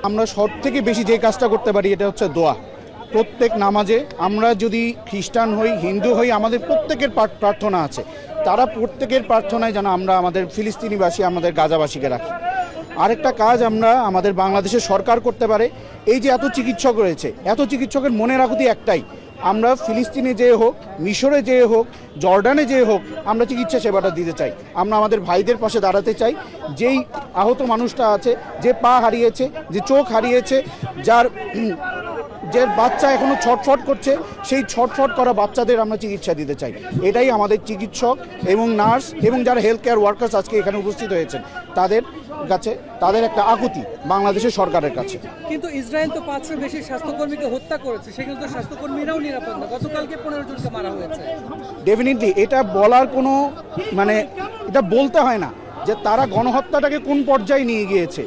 আমরা সব থেকে বেশি যে কাজটা করতে পারি এটা হচ্ছে দোয়া। প্রত্যেক নামাজে আমরা যদি খ্রিস্টান হই, হিন্দু হই, আমাদের প্রত্যেকের প্রার্থনা আছে। তারা প্রত্যেকের প্রার্থনায় যেন আমরা আমাদের ফিলিস্তিনিবাসী, আমাদের গাজাবাসীকে রাখি। আরেকটা কাজ আমরা আমাদের বাংলাদেশের সরকার করতে পারে, এই যে এত চিকিৎসক রয়েছে, এত চিকিৎসকের মনের আকুতি একটাই, আমরা ফিলিস্তিনে যেয়ে হোক, মিশরে যেয়ে হোক, জর্ডানে যেয়ে হোক, আমরা চিকিৎসা সেবাটা দিতে চাই। আমরা আমাদের ভাইদের পাশে দাঁড়াতে চাই। যেই আহত মানুষটা আছে, যে পা হারিয়েছে, যে চোখ হারিয়েছে, যে বাচ্চা এখনো ছটফট করছে, সেই ছটফট করা বাচ্চাদের আমরা চিকিৎসা দিতে চাই। এটাই আমাদের চিকিৎসক এবং নার্স এবং যারা হেলথ কেয়ার ওয়ার্কার্স আজকে এখানে উপস্থিত হয়েছেন তাদের কাছে, তাদের একটা আকুতি বাংলাদেশের সরকারের কাছে। কিন্তু ইসরায়েল তো 500 বেশি স্বাস্থ্যকর্মীকে হত্যা করেছে, সেখানে তো স্বাস্থ্যকর্মীরাও নিরাপদ না। গতকালকে 15 জনকে মারা হয়েছে। ডেফিনেটলি এটা বলার কোনো এটা বলতে হয় না যে তারা গণহত্যাটাকে কোন পর্যায়ে নিয়ে গিয়েছে।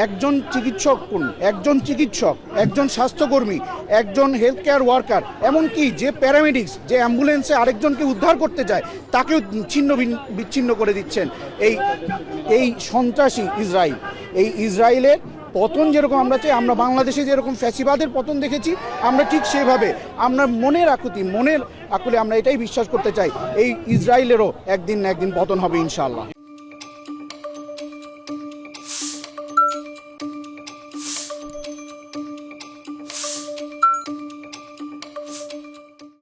একজন চিকিৎসক, একজন স্বাস্থ্যকর্মী, একজন হেলথ কেয়ার ওয়ার্কার, এমনকি যে প্যারামেডিক্স, যে অ্যাম্বুলেন্সে আরেকজনকে উদ্ধার করতে যায়, তাকেও ছিন্ন বিচ্ছিন্ন করে দিচ্ছেন এই সন্ত্রাসী ইসরায়েল। এই ইসরায়েলের পতন যেরকম আমরা চাই, আমরা বাংলাদেশে যেরকম ফ্যাসিবাদের পতন দেখেছি, আমরা ঠিক সেভাবে আমরা মনের আকুলে আমরা এটাই বিশ্বাস করতে চাই, এই ইসরায়েলেরও একদিন না একদিন পতন হবে ইনশাআল্লাহ।